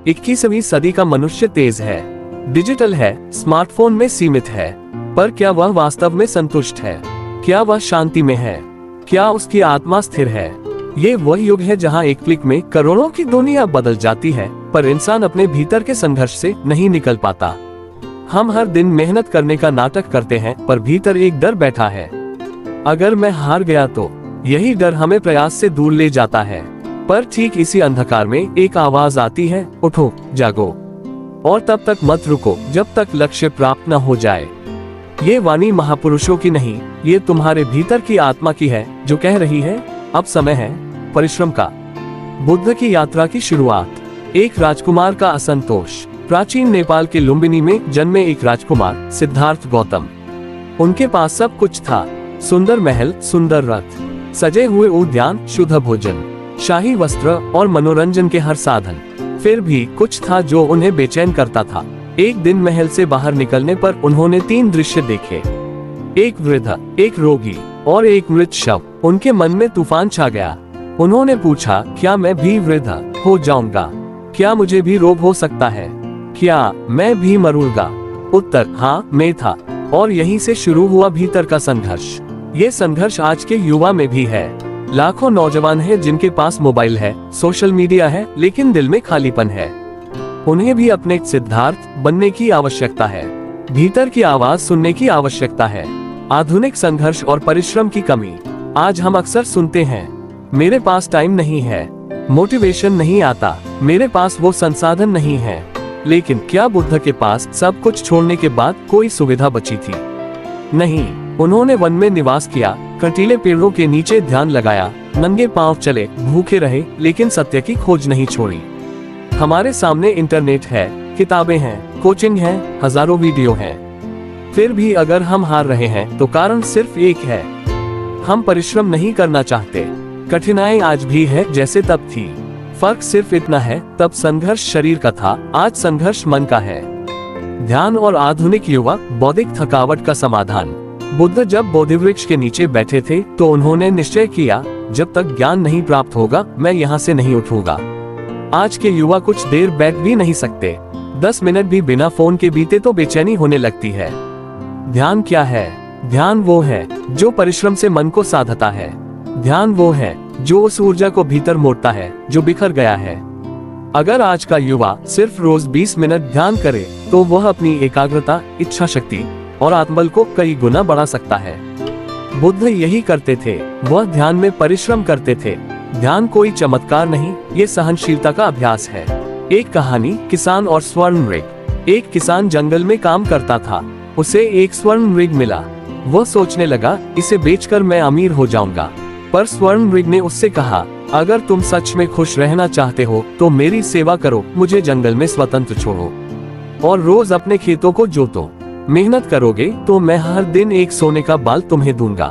21वीं सदी का मनुष्य तेज है, डिजिटल है, स्मार्टफोन में सीमित है, पर क्या वह वास्तव में संतुष्ट है? क्या वह शांति में है? क्या उसकी आत्मा स्थिर है? ये वह युग है जहां एक क्लिक में करोड़ों की दुनिया बदल जाती है, पर इंसान अपने भीतर के संघर्ष से नहीं निकल पाता। हम हर दिन मेहनत करने का नाटक करते हैं, पर भीतर एक डर बैठा है। अगर मैं हार गया तो यही डर हमें प्रयास से दूर ले जाता है। पर ठीक इसी अंधकार में एक आवाज आती है, उठो, जागो, और तब तक मत रुको जब तक लक्ष्य प्राप्त न हो जाए। ये वाणी महापुरुषों की नहीं, ये तुम्हारे भीतर की आत्मा की है, जो कह रही है, अब समय है परिश्रम का। बुद्ध की यात्रा की शुरुआत। एक राजकुमार का असंतोष। प्राचीन नेपाल के लुम्बिनी में जन्मे एक राजकुमार सिद्धार्थ गौतम। उनके पास सब कुछ था, सुंदर महल, सुंदर रथ, सजे हुए उद्यान, शुद्ध भोजन, शाही वस्त्र और मनोरंजन के हर साधन। फिर भी कुछ था जो उन्हें बेचैन करता था। एक दिन महल से बाहर निकलने पर उन्होंने 3 दृश्य देखे, एक वृद्ध, एक रोगी और एक मृत शव। उनके मन में तूफान छा गया। उन्होंने पूछा, क्या मैं भी वृद्ध हो जाऊंगा? क्या मुझे भी रोग हो सकता है? क्या मैं भी मरूंगा? उत्तर, हाँ, मैं था। और यहीं से शुरू हुआ भीतर का संघर्ष। ये संघर्ष आज के युवा में भी है। लाखों नौजवान हैं जिनके पास मोबाइल है, सोशल मीडिया है, लेकिन दिल में खालीपन है। उन्हें भी अपने सिद्धार्थ बनने की आवश्यकता है, भीतर की आवाज सुनने की आवश्यकता है। आधुनिक संघर्ष और परिश्रम की कमी। आज हम अक्सर सुनते हैं, मेरे पास टाइम नहीं है, मोटिवेशन नहीं आता, मेरे पास वो संसाधन नहीं है। लेकिन क्या बुद्ध के पास सब कुछ छोड़ने के बाद कोई सुविधा बची थी? नहीं। उन्होंने वन में निवास किया, कंटीले पेड़ों के नीचे ध्यान लगाया, नंगे पांव चले, भूखे रहे, लेकिन सत्य की खोज नहीं छोड़ी। हमारे सामने इंटरनेट है, किताबें हैं, कोचिंग है, हजारों वीडियो हैं। फिर भी अगर हम हार रहे हैं तो कारण सिर्फ एक है, हम परिश्रम नहीं करना चाहते। कठिनाई आज भी है जैसे तब थी। फर्क सिर्फ इतना है, तब संघर्ष शरीर का था, आज संघर्ष मन का है। ध्यान और आधुनिक युवा, बौद्धिक थकावट का समाधान। बुद्ध जब बोधिवृक्ष के नीचे बैठे थे तो उन्होंने निश्चय किया, जब तक ज्ञान नहीं प्राप्त होगा मैं यहाँ से नहीं उठूंगा। आज के युवा कुछ देर बैठ भी नहीं सकते, 10 मिनट भी बिना फोन के बीते तो बेचैनी होने लगती है। ध्यान क्या है? ध्यान वो है जो परिश्रम से मन को साधता है। ध्यान वो है जो उस ऊर्जा को भीतर मोड़ता है जो बिखर गया है। अगर आज का युवा सिर्फ रोज 20 मिनट ध्यान करे तो वह अपनी एकाग्रता, इच्छा शक्ति और आत्मबल को कई गुना बढ़ा सकता है। बुद्ध यही करते थे, वह ध्यान में परिश्रम करते थे। ध्यान कोई चमत्कार नहीं, ये सहनशीलता का अभ्यास है। एक कहानी, किसान और स्वर्ण मृग। एक किसान जंगल में काम करता था, उसे एक स्वर्ण मृग मिला। वह सोचने लगा, इसे बेचकर मैं अमीर हो जाऊंगा। पर स्वर्ण मृग ने उससे कहा, अगर तुम सच में खुश रहना चाहते हो तो मेरी सेवा करो, मुझे जंगल में स्वतंत्र छोड़ो और रोज अपने खेतों को जोतो। मेहनत करोगे तो मैं हर दिन एक सोने का बाल तुम्हें दूंगा।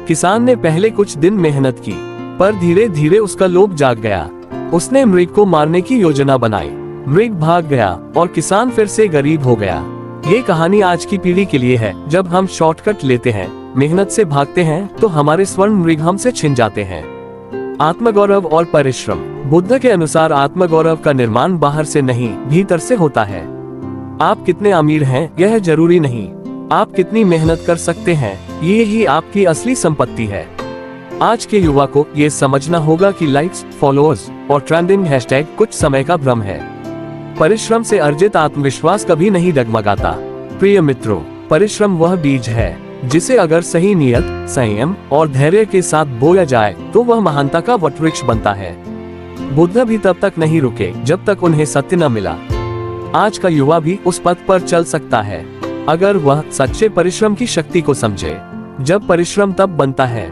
किसान ने पहले कुछ दिन मेहनत की, पर धीरे धीरे उसका लोभ जाग गया। उसने मृग को मारने की योजना बनाई। मृग भाग गया और किसान फिर से गरीब हो गया। ये कहानी आज की पीढ़ी के लिए है। जब हम शॉर्टकट लेते हैं, मेहनत से भागते हैं, तो हमारे स्वर्ण मृग हमसे छिन जाते हैं। आत्मगौरव और परिश्रम। बुद्ध के अनुसार आत्मगौरव का निर्माण बाहर से नहीं, भीतर से होता है। आप कितने अमीर हैं यह जरूरी नहीं, आप कितनी मेहनत कर सकते हैं ये ही आपकी असली संपत्ति है। आज के युवा को ये समझना होगा कि लाइक्स, फॉलोअर्स और ट्रेंडिंग हैशटैग कुछ समय का भ्रम है। परिश्रम से अर्जित आत्मविश्वास कभी नहीं डगमगाता। प्रिय मित्रों, परिश्रम वह बीज है जिसे अगर सही नियत, संयम और धैर्य के साथ बोया जाए तो वह महानता का वटवृक्ष बनता है। बुद्ध भी तब तक नहीं रुके जब तक उन्हें सत्य न मिला। आज का युवा भी उस पथ पर चल सकता है अगर वह सच्चे परिश्रम की शक्ति को समझे। जब परिश्रम तब बनता है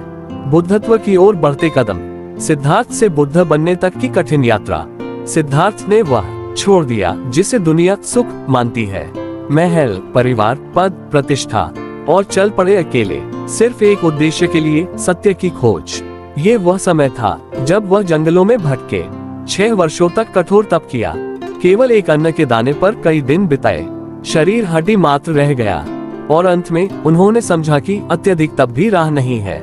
बुद्धत्व की ओर बढ़ते कदम। सिद्धार्थ से बुद्ध बनने तक की कठिन यात्रा। सिद्धार्थ ने वह छोड़ दिया जिसे दुनिया सुख मानती है, महल, परिवार, पद, प्रतिष्ठा, और चल पड़े अकेले, सिर्फ एक उद्देश्य के लिए, सत्य की खोज। ये वह समय था जब वह जंगलों में भटके, 6 वर्षों तक कठोर तप किया, केवल एक अन्न के दाने पर कई दिन बिताए, शरीर हड्डी मात्र रह गया, और अंत में उन्होंने समझा कि अत्यधिक तप भी राह नहीं है।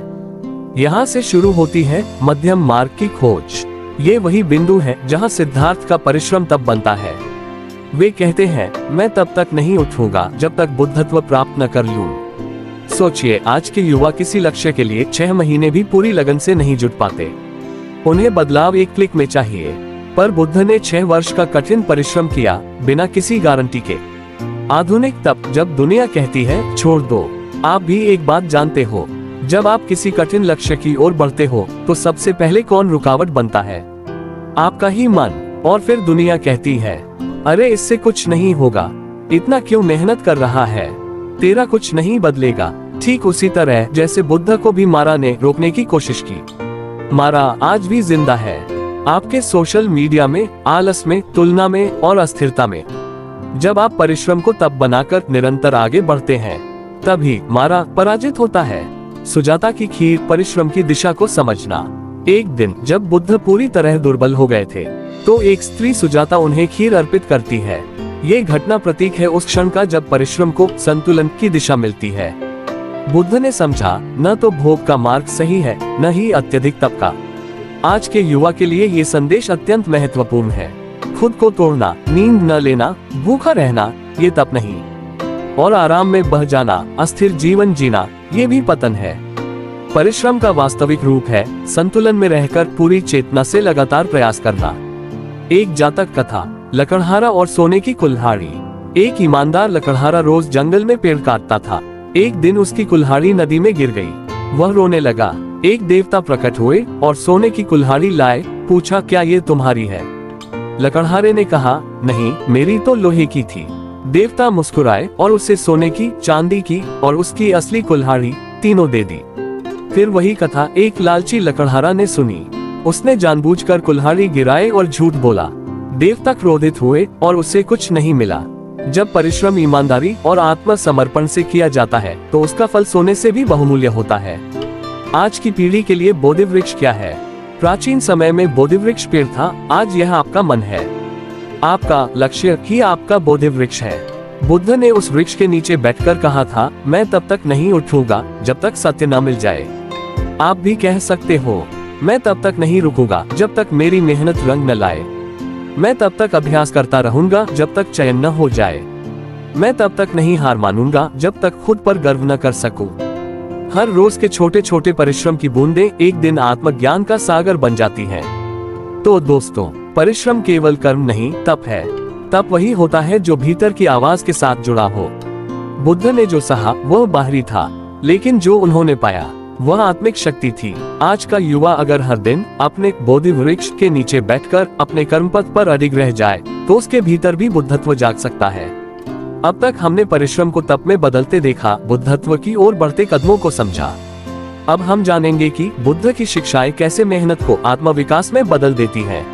यहाँ से शुरू होती है मध्यम मार्ग की खोज। ये वही बिंदु है जहाँ सिद्धार्थ का परिश्रम तब बनता है। वे कहते हैं, मैं तब तक नहीं उठूंगा जब तक बुद्धत्व प्राप्त न कर लूं। सोचिए, आज के युवा किसी लक्ष्य के लिए 6 महीने भी पूरी लगन से नहीं जुट पाते। उन्हें बदलाव एक क्लिक में चाहिए, पर बुद्ध ने 6 वर्ष का कठिन परिश्रम किया, बिना किसी गारंटी के। आधुनिक तप, जब दुनिया कहती है छोड़ दो। आप भी एक बात जानते हो, जब आप किसी कठिन लक्ष्य की ओर बढ़ते हो तो सबसे पहले कौन रुकावट बनता है? आपका ही मन। और फिर दुनिया कहती है, अरे इससे कुछ नहीं होगा, इतना क्यों मेहनत कर रहा है, तेरा कुछ नहीं बदलेगा। ठीक उसी तरह जैसे बुद्ध को भी मारा ने रोकने की कोशिश की। मारा आज भी जिंदा है, आपके सोशल मीडिया में, आलस में, तुलना में और अस्थिरता में। जब आप परिश्रम को तब बनाकर निरंतर आगे बढ़ते हैं, तभी मारा पराजित होता है। सुजाता की खीर, परिश्रम की दिशा को समझना। एक दिन जब बुद्ध पूरी तरह दुर्बल हो गए थे, तो एक स्त्री सुजाता उन्हें खीर अर्पित करती है। ये घटना प्रतीक है उस क्षण का जब परिश्रम को संतुलन की दिशा मिलती है। बुद्ध ने समझा, न तो भोग का मार्ग सही है, न ही अत्यधिक तप का। आज के युवा के लिए ये संदेश अत्यंत महत्वपूर्ण है। खुद को तोड़ना, नींद न लेना, भूखा रहना, ये तप नहीं। और आराम में बह जाना, अस्थिर जीवन जीना, ये भी पतन है। परिश्रम का वास्तविक रूप है संतुलन में रहकर पूरी चेतना से लगातार प्रयास करना। एक जातक कथा, लकड़हारा और सोने की कुल्हाड़ी। एक ईमानदार लकड़हारा रोज जंगल में पेड़ काटता था। एक दिन उसकी कुल्हाड़ी नदी में गिर गई। वह रोने लगा। एक देवता प्रकट हुए और सोने की कुल्हाड़ी लाए। पूछा, क्या ये तुम्हारी है? लकड़हारे ने कहा, नहीं, मेरी तो लोहे की थी। देवता मुस्कुराए और उसे सोने की, चांदी की और उसकी असली कुल्हाड़ी तीनों दे दी। फिर वही कथा एक लालची लकड़हारा ने सुनी। उसने जानबूझकर कुल्हाड़ी गिराए और झूठ बोला। देवता क्रोधित हुए और उसे कुछ नहीं मिला। जब परिश्रम ईमानदारी और आत्मसमर्पण से किया जाता है तो उसका फल सोने से भी बहुमूल्य होता है। आज की पीढ़ी के लिए बोधि वृक्ष क्या है? प्राचीन समय में बोधि वृक्ष पेड़ था, आज यह आपका मन है। आपका लक्ष्य ही आपका बोधि वृक्ष है। बुद्ध ने उस वृक्ष के नीचे बैठकर कहा था, मैं तब तक नहीं उठूंगा जब तक सत्य न मिल जाए। आप भी कह सकते हो, मैं तब तक नहीं रुकूंगा जब तक मेरी मेहनत रंग न लाए। मैं तब तक अभ्यास करता रहूंगा जब तक चयन न हो जाए। मैं तब तक नहीं हार मानूंगा जब तक खुद पर गर्व न कर सकूं। हर रोज के छोटे छोटे परिश्रम की बूंदें एक दिन आत्मज्ञान का सागर बन जाती हैं। तो दोस्तों, परिश्रम केवल कर्म नहीं, तप है। तप वही होता है जो भीतर की आवाज के साथ जुड़ा हो। बुद्ध ने जो सहा वह बाहरी था, लेकिन जो उन्होंने पाया वह आत्मिक शक्ति थी। आज का युवा अगर हर दिन अपने बोधि वृक्ष के नीचे बैठकर अपने कर्मपथ पर अडिग रह जाए तो उसके भीतर भी बुद्धत्व जाग सकता है। अब तक हमने परिश्रम को तप में बदलते देखा, बुद्धत्व की ओर बढ़ते कदमों को समझा। अब हम जानेंगे कि बुद्ध की शिक्षाएं कैसे मेहनत को आत्मविकास में बदल देती हैं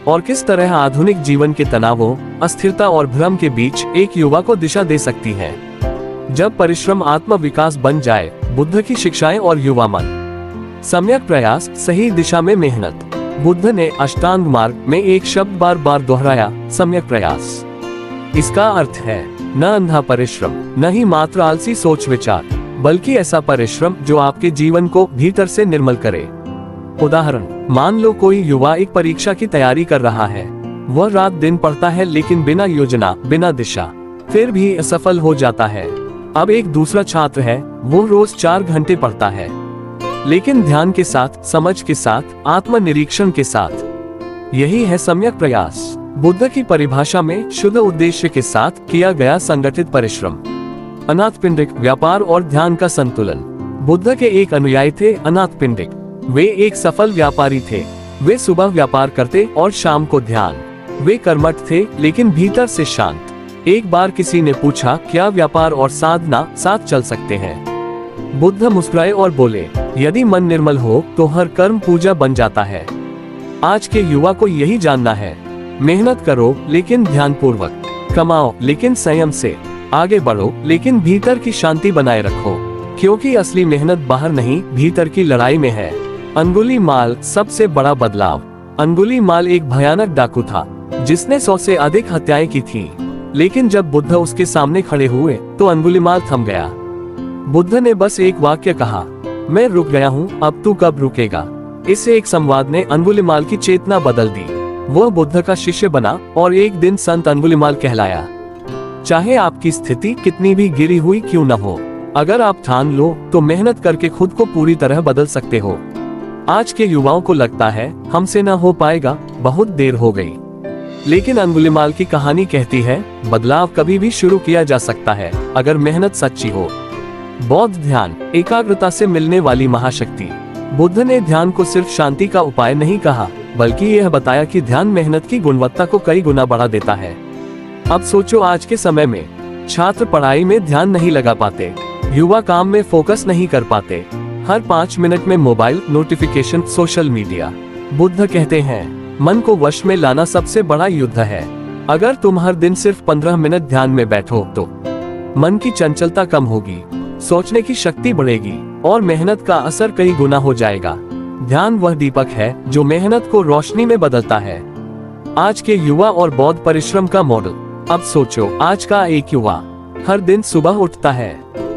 और किस तरह आधुनिक जीवन के तनावों, अस्थिरता और भ्रम के बीच एक युवा को दिशा दे सकती है। जब परिश्रम आत्मविकास बन जाए, बुद्ध की शिक्षाएं और युवा मन। सम्यक प्रयास, सही दिशा में मेहनत। बुद्ध ने अष्टांग मार्ग में एक शब्द बार बार दोहराया, सम्यक प्रयास। इसका अर्थ है न अंधा परिश्रम, न ही मात्र आलसी सोच विचार, बल्कि ऐसा परिश्रम जो आपके जीवन को भीतर से निर्मल करे। उदाहरण, मान लो कोई युवा एक परीक्षा की तैयारी कर रहा है। वह रात दिन पढ़ता है लेकिन बिना योजना, बिना दिशा, फिर भी असफल हो जाता है। अब एक दूसरा छात्र है, वो रोज 4 घंटे पढ़ता है, लेकिन ध्यान के साथ, समझ के साथ, आत्मनिरीक्षण के साथ। यही है सम्यक प्रयास। बुद्ध की परिभाषा में शुद्ध उद्देश्य के साथ किया गया संगठित परिश्रम। अनाथपिंडिक, व्यापार और ध्यान का संतुलन। बुद्ध के एक अनुयायी थे अनाथपिंडिक। वे एक सफल व्यापारी थे। वे सुबह व्यापार करते और शाम को ध्यान। वे कर्मठ थे लेकिन भीतर से शांत। एक बार किसी ने पूछा, क्या व्यापार और साधना साथ चल सकते हैं? बुद्ध मुस्कुराए और बोले, यदि मन निर्मल हो तो हर कर्म पूजा बन जाता है। आज के युवा को यही जानना है। मेहनत करो लेकिन ध्यानपूर्वक, कमाओ लेकिन संयम से, आगे बढ़ो लेकिन भीतर की शांति बनाए रखो, क्योंकि असली मेहनत बाहर नहीं, भीतर की लड़ाई में है। अंगुलीमाल सबसे बड़ा बदलाव। अंगुलीमाल एक भयानक डाकू था जिसने 100 से अधिक हत्याएं की थी, लेकिन जब बुद्ध उसके सामने खड़े हुए तो अंगुलीमाल थम गया। बुद्ध ने बस एक वाक्य कहा, मैं रुक गया हूँ, अब तू कब रुकेगा? इस एक संवाद ने अंगुलिमाल की चेतना बदल दी। वह बुद्ध का शिष्य बना और एक दिन संत अंगुलिमाल कहलाया। चाहे आपकी स्थिति कितनी भी गिरी हुई क्यों न हो, अगर आप ठान लो तो मेहनत करके खुद को पूरी तरह बदल सकते हो। आज के युवाओं को लगता है हमसे न हो पाएगा, बहुत देर हो गई। लेकिन अंगुलिमाल की कहानी कहती है बदलाव कभी भी शुरू किया जा सकता है अगर मेहनत सच्ची हो। बौद्ध ध्यान, एकाग्रता से मिलने वाली महाशक्ति। बुद्ध ने ध्यान को सिर्फ शांति का उपाय नहीं कहा, बल्कि यह बताया कि ध्यान मेहनत की गुणवत्ता को कई गुना बढ़ा देता है। अब सोचो, आज के समय में छात्र पढ़ाई में ध्यान नहीं लगा पाते, युवा काम में फोकस नहीं कर पाते, हर 5 मिनट में mobile notification, social media. Buddha कहते हैं मन को वश में लाना सबसे बड़ा युद्ध है। अगर तुम हर दिन सिर्फ 15 मिनट ध्यान में बैठो तो मन की चंचलता कम होगी, सोचने की शक्ति बढ़ेगी और मेहनत का असर कई गुना हो जाएगा। ध्यान वह दीपक है जो मेहनत को रोशनी में बदलता है। आज के युवा और बौद्ध परिश्रम का मॉडल। अब सोचो, आज का एक युवा हर दिन सुबह उठता है,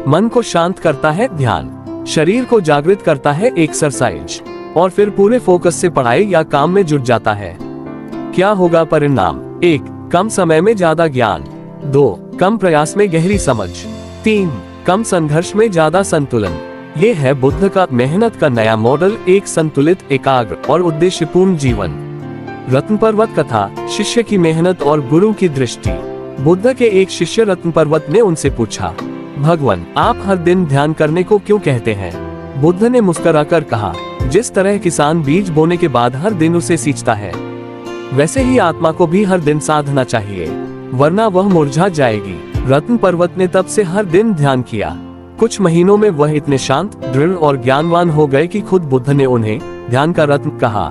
मन को शांत करता है ध्यान, शरीर को जागृत करता है एक्सरसाइज, और फिर पूरे फोकस से पढ़ाई या काम में जुट जाता है। क्या होगा परिणाम? 1. कम समय में ज्यादा ज्ञान। 2. कम प्रयास में गहरी समझ। 3. कम संघर्ष में ज्यादा संतुलन। ये है बुद्ध का मेहनत का नया मॉडल, एक संतुलित, एकाग्र और उद्देश्यपूर्ण जीवन। रत्न पर्वत कथा, शिष्य की मेहनत और गुरु की दृष्टि। बुद्ध के एक शिष्य रत्न पर्वत ने उनसे पूछा, भगवान, आप हर दिन ध्यान करने को क्यों कहते हैं? बुद्ध ने मुस्कुराकर कहा, जिस तरह किसान बीज बोने के बाद हर दिन उसे सींचता है, वैसे ही आत्मा को भी हर दिन साधना चाहिए, वरना वह मुरझा जाएगी। रत्न पर्वत ने तब से हर दिन ध्यान किया। कुछ महीनों में वह इतने शांत, दृढ़ और ज्ञानवान हो गए कि खुद बुद्ध ने उन्हें ध्यान का रत्न कहा।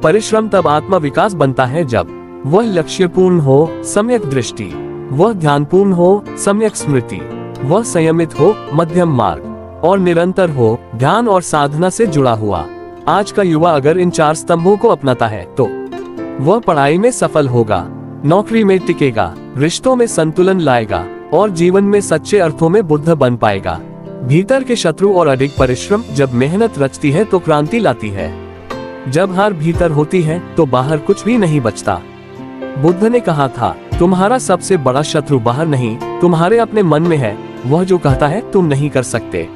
परिश्रम तब आत्मा विकास बनता है जब वह लक्ष्यपूर्ण हो, सम्यक दृष्टि, वह ध्यानपूर्ण हो, सम्यक स्मृति, वह संयमित हो, मध्यम मार्ग, और निरंतर हो, ध्यान और साधना से जुड़ा हुआ। आज का युवा अगर इन 4 स्तंभों को अपनाता है तो वह पढ़ाई में सफल होगा, नौकरी में टिकेगा, रिश्तों में संतुलन लाएगा और जीवन में सच्चे अर्थों में बुद्ध बन पाएगा। भीतर के शत्रु और अधिक परिश्रम जब मेहनत रचती है तो क्रांति लाती है। जब हार भीतर होती है तो बाहर कुछ भी नहीं बचता। बुद्ध ने कहा था, तुम्हारा सबसे बड़ा शत्रु बाहर नहीं, तुम्हारे अपने मन में है, वह जो कहता है तुम नहीं कर सकते।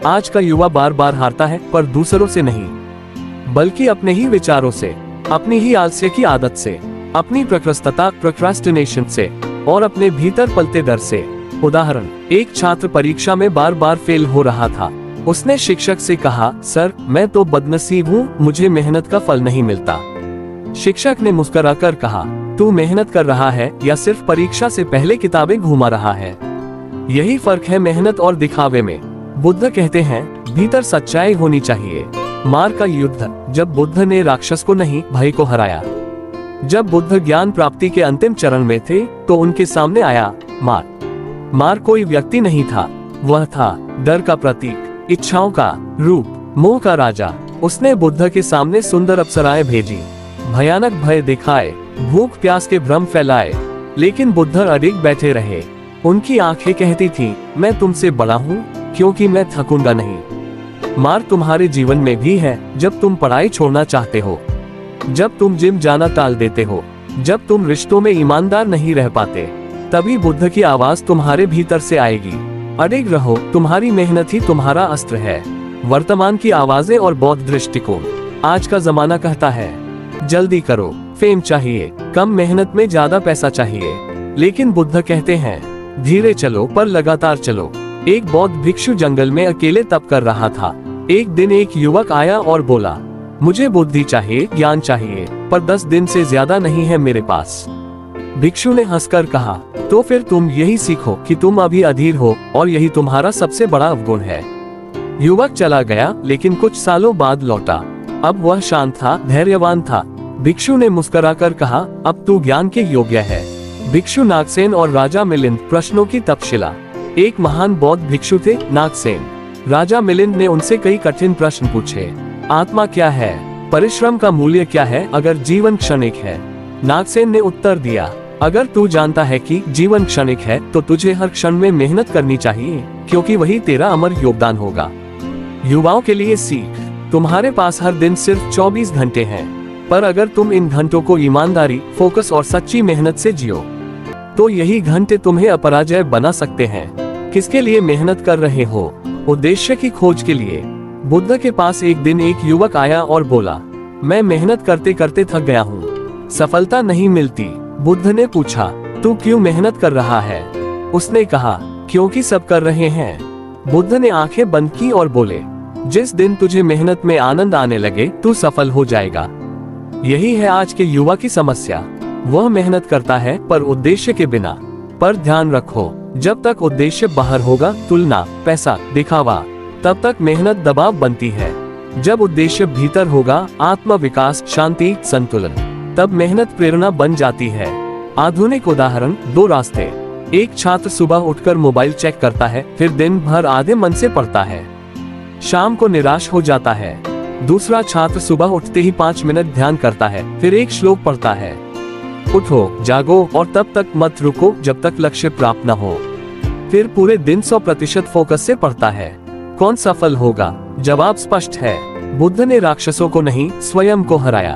आज का युवा बार बार हारता है, पर दूसरों से नहीं, बल्कि अपने ही विचारों से, अपनी ही आलस्य की आदत से, अपनी प्रकृष्टता प्रोक्रास्टिनेशन से और अपने भीतर पलते डर से। उदाहरण, एक छात्र परीक्षा में बार बार फेल हो रहा था। उसने शिक्षक से कहा, सर, मैं तो बदनसीब हूँ, मुझे मेहनत का फल नहीं मिलता। शिक्षक ने मुस्कुराकर कहा, तू मेहनत कर रहा है या सिर्फ परीक्षा से पहले किताबें घुमा रहा है? यही फर्क है मेहनत और दिखावे में। बुद्ध कहते हैं, भीतर सच्चाई होनी चाहिए। मार का युद्ध। जब बुद्ध ने राक्षस को नहीं, भय को हराया। जब बुद्ध ज्ञान प्राप्ति के अंतिम चरण में थे तो उनके सामने आया मार। मार कोई व्यक्ति नहीं था, वह था डर का प्रतीक, इच्छाओं का रूप, मोह का राजा। उसने बुद्ध के सामने सुंदर अप्सराएं भेजी, भयानक भय दिखाए, भूख प्यास के भ्रम फैलाए, लेकिन बुद्ध अडिग बैठे रहे। उनकी आंखें कहती थीं, मैं तुमसे बड़ा हूँ क्योंकि मैं थकूंगा नहीं। मार तुम्हारे जीवन में भी है, जब तुम पढ़ाई छोड़ना चाहते हो, जब तुम जिम जाना टाल देते हो, जब तुम रिश्तों में ईमानदार नहीं रह पाते, तभी बुद्ध की आवाज तुम्हारे भीतर से आएगी। अडिग रहो, तुम्हारी मेहनत ही तुम्हारा अस्त्र है। वर्तमान की आवाजें और बौद्ध दृष्टिकोण। आज का जमाना कहता है, जल्दी करो, फेम चाहिए, कम मेहनत में ज्यादा पैसा चाहिए। लेकिन बुद्ध कहते हैं, धीरे चलो पर लगातार चलो। एक बौद्ध भिक्षु जंगल में अकेले तप कर रहा था। एक दिन एक युवक आया और बोला, मुझे बुद्धि चाहिए, ज्ञान चाहिए, पर 10 दिन से ज्यादा नहीं है मेरे पास। भिक्षु ने हंसकर कहा, तो फिर तुम यही सीखो कि तुम अभी अधीर हो और यही तुम्हारा सबसे बड़ा अवगुण है। युवक चला गया, लेकिन कुछ सालों बाद लौटा। अब वह शांत था, धैर्यवान था। भिक्षु ने मुस्कुराकर कहा, अब तू ज्ञान के योग्य है। भिक्षु नागसेन और राजा मिलिंद। प्रश्नों की तक्षशिला। एक महान बौद्ध भिक्षु थे, नागसेन। राजा मिलिंद ने उनसे कई कठिन प्रश्न पूछे। आत्मा क्या है? परिश्रम का मूल्य क्या है अगर जीवन क्षणिक है? नागसेन ने उत्तर दिया, अगर तू जानता है कि जीवन क्षणिक है तो तुझे हर क्षण में मेहनत करनी चाहिए, क्योंकि वही तेरा अमर योगदान होगा। युवाओं के लिए सीख। तुम्हारे पास हर दिन सिर्फ 24 घंटे हैं, पर अगर तुम इन घंटों को ईमानदारी, फोकस और सच्ची मेहनत से जियो, तो यही घंटे तुम्हें अपराजय बना सकते हैं। किसके लिए मेहनत कर रहे हो? उद्देश्य की खोज के लिए। बुद्ध के पास एक दिन एक युवक आया और बोला, मैं मेहनत करते करते थक गया हूँ, सफलता नहीं मिलती। बुद्ध ने पूछा, तू क्यों मेहनत कर रहा है? उसने कहा, क्योंकि सब कर रहे हैं। बुद्ध ने आंखें बंद की और बोले, जिस दिन तुझे मेहनत में आनंद आने लगे तू सफल हो जाएगा। यही है आज के युवा की समस्या। वह मेहनत करता है पर उद्देश्य के बिना। पर ध्यान रखो, जब तक उद्देश्य बाहर होगा, तुलना, पैसा, दिखावा, तब तक मेहनत दबाव बनती है। जब उद्देश्य भीतर होगा, आत्म विकास, शांति, संतुलन, तब मेहनत प्रेरणा बन जाती है। आधुनिक उदाहरण, 2 रास्ते। एक छात्र सुबह उठकर मोबाइल चेक करता है, फिर दिन भर आधे मन से पढ़ता है, शाम को निराश हो जाता है। दूसरा छात्र सुबह उठते ही 5 मिनट ध्यान करता है, फिर एक श्लोक पढ़ता है। उठो, जागो और तब तक मत रुको जब तक लक्ष्य प्राप्त न हो। फिर पूरे दिन 100% फोकस से पढ़ता है। कौन सफल होगा? जवाब स्पष्ट है। बुद्ध ने राक्षसों को नहीं, स्वयं को हराया,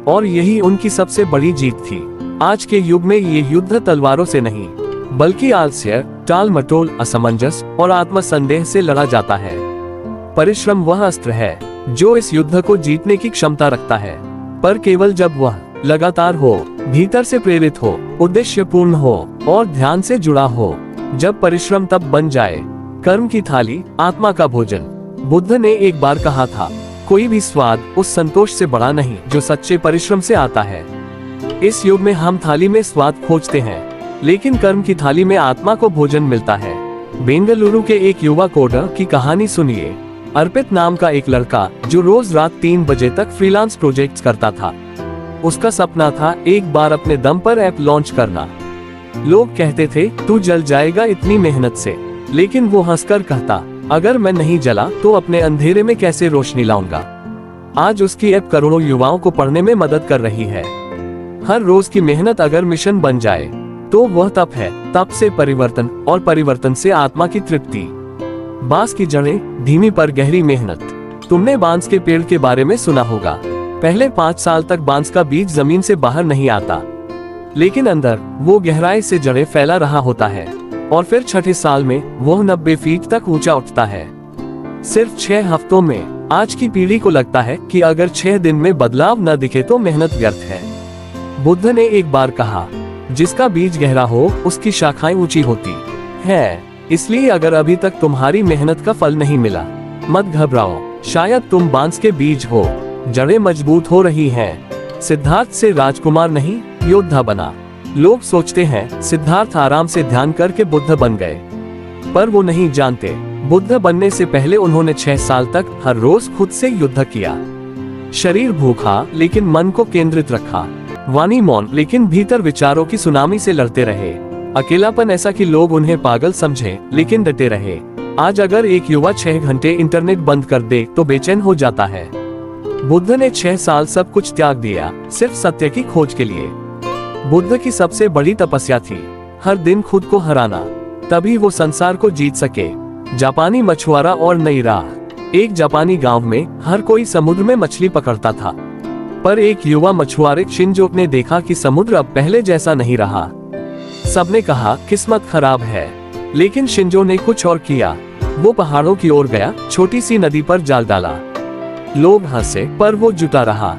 और यही उनकी सबसे बड़ी जीत थी। आज के युग में ये युद्ध तलवारों से नहीं, बल्कि आलस्य, टाल मटोल, असमंजस और आत्मसंदेह से लड़ा जाता है। परिश्रम वह अस्त्र है जो इस युद्ध को जीतने की क्षमता रखता है, पर केवल जब वह लगातार हो, भीतर से प्रेरित हो, उद्देश्य पूर्ण हो और ध्यान से जुड़ा हो। जब परिश्रम तब बन जाए कर्म की थाली, आत्मा का भोजन। बुद्ध ने एक बार कहा था, कोई भी स्वाद उस संतोष से बड़ा नहीं जो सच्चे परिश्रम से आता है। इस युग में हम थाली में स्वाद खोजते हैं, लेकिन कर्म की थाली में आत्मा को भोजन मिलता है। बेंगलुरु के एक युवा कोडर की कहानी सुनिए। अर्पित नाम का एक लड़का जो रोज रात 3 बजे तक फ्रीलांस प्रोजेक्ट्स करता था। उसका सपना था एक बार अपने दम पर ऐप लॉन्च करना। लोग कहते थे, तू जल जाएगा इतनी मेहनत से, लेकिन वो हंसकर कहता, अगर मैं नहीं जला तो अपने अंधेरे में कैसे रोशनी लाऊंगा। आज उसकी ऐप करोड़ों युवाओं को पढ़ने में मदद कर रही है। हर रोज की मेहनत अगर मिशन बन जाए तो वह तप है, तप से परिवर्तन और परिवर्तन से आत्मा की तृप्ति। बांस की जड़ें, धीमी पर गहरी मेहनत। तुमने बांस के पेड़ के बारे में सुना होगा। पहले 5 साल तक बांस का बीज जमीन से बाहर नहीं आता, लेकिन अंदर वो गहराई से जड़ें फैला रहा होता है, और फिर 6ठे साल में वह 90 फीट तक ऊंचा उठता है। सिर्फ 6 हफ्तों में। आज की पीढ़ी को लगता है कि अगर 6 दिन में बदलाव न दिखे तो मेहनत व्यर्थ है। बुद्ध ने एक बार कहा, जिसका बीज गहरा हो उसकी शाखाएं ऊंची होती है। इसलिए अगर अभी तक तुम्हारी मेहनत का फल नहीं मिला, मत घबराओ, शायद तुम बांस के बीज हो, जड़ें मजबूत हो रही हैं। सिद्धार्थ से राजकुमार नहीं, योद्धा बना। लोग सोचते हैं सिद्धार्थ आराम से ध्यान करके बुद्ध बन गए, पर वो नहीं जानते, बुद्ध बनने से पहले उन्होंने 6 साल तक हर रोज खुद से युद्ध किया। शरीर भूखा लेकिन मन को केंद्रित रखा, वाणी मौन लेकिन भीतर विचारों की सुनामी से लड़ते रहे। अकेलापन ऐसा कि लोग उन्हें पागल समझे, लेकिन डटे रहे। आज अगर एक युवा 6 घंटे इंटरनेट बंद कर दे तो बेचैन हो जाता है। बुद्ध ने 6 साल सब कुछ त्याग दिया, सिर्फ सत्य की खोज के लिए। बुद्ध की सबसे बड़ी तपस्या थी हर दिन खुद को हराना, तभी वो संसार को जीत सके। जापानी मछुआरा और नई राह। एक जापानी गांव में हर कोई समुद्र में मछली पकड़ता था, पर एक युवा मछुआरे शिंजो ने देखा कि समुद्र अब पहले जैसा नहीं रहा। सबने कहा किस्मत खराब है, लेकिन शिंजो ने कुछ और किया। वो पहाड़ों की ओर गया, छोटी सी नदी पर जाल डाला। लोग हंसे, पर वो जुटा रहा।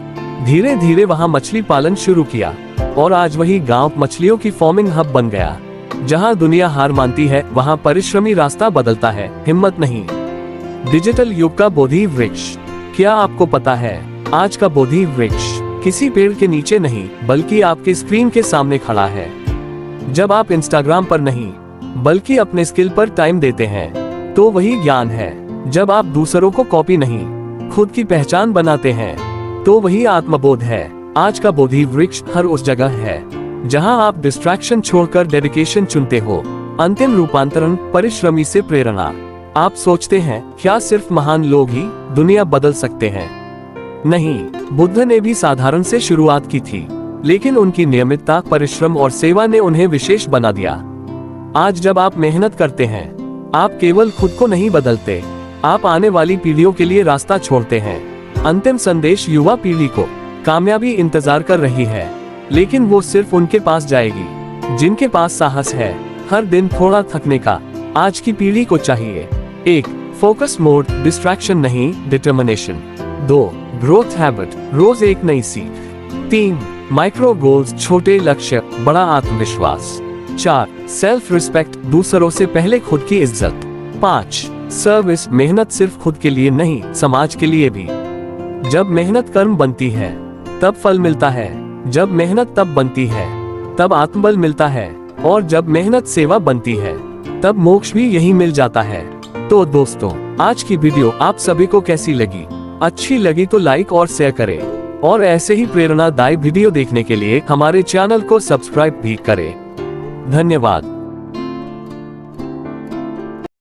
धीरे धीरे वहाँ मछली पालन शुरू किया, और आज वही गांव मछलियों की फार्मिंग हब बन गया। जहाँ दुनिया हार मानती है, वहाँ परिश्रमी रास्ता बदलता है, हिम्मत नहीं। डिजिटल युग का बोधि वृक्ष। क्या आपको पता है, आज का बोधि वृक्ष किसी पेड़ के नीचे नहीं, बल्कि आपके स्क्रीन के सामने खड़ा है। जब आप इंस्टाग्राम पर नहीं, बल्कि अपने स्किल पर टाइम देते हैं, तो वही ज्ञान है। जब आप दूसरों को कॉपी नहीं, खुद की पहचान बनाते हैं, तो वही आत्मबोध है। आज का बोधि वृक्ष हर उस जगह है जहां आप डिस्ट्रैक्शन छोड़कर डेडिकेशन चुनते हो। अंतिम रूपांतरण, परिश्रमी से प्रेरणा। आप सोचते हैं क्या सिर्फ महान लोग ही दुनिया बदल सकते हैं? नहीं, बुद्ध ने भी साधारण से शुरुआत की थी, लेकिन उनकी नियमितता, परिश्रम और सेवा ने उन्हें विशेष बना दिया। आज जब आप मेहनत करते हैं, आप केवल खुद को नहीं बदलते, आप आने वाली पीढ़ियों के लिए रास्ता छोड़ते हैं। अंतिम संदेश युवा पीढ़ी को, कामयाबी इंतजार कर रही है, लेकिन वो सिर्फ उनके पास जाएगी जिनके पास साहस है हर दिन थोड़ा थकने का। आज की पीढ़ी को चाहिए 1. फोकस मोड, डिस्ट्रैक्शन नहीं, डिटर्मिनेशन। 2. ग्रोथ हैबिट, रोज एक नई सीख। 3. माइक्रो गोल्स, छोटे लक्ष्य, बड़ा आत्मविश्वास। 4. सेल्फ रिस्पेक्ट, दूसरों से पहले खुद की इज्जत। 5. सर्विस, मेहनत सिर्फ खुद के लिए नहीं, समाज के लिए भी। जब मेहनत कर्म बनती है तब फल मिलता है, जब मेहनत तब बनती है तब आत्मबल मिलता है, और जब मेहनत सेवा बनती है तब मोक्ष भी यही मिल जाता है। तो दोस्तों, आज की वीडियो आप सभी को कैसी लगी? अच्छी लगी तो लाइक और शेयर करें, और ऐसे ही प्रेरणादायी वीडियो देखने के लिए हमारे चैनल को सब्सक्राइब भी करें। धन्यवाद।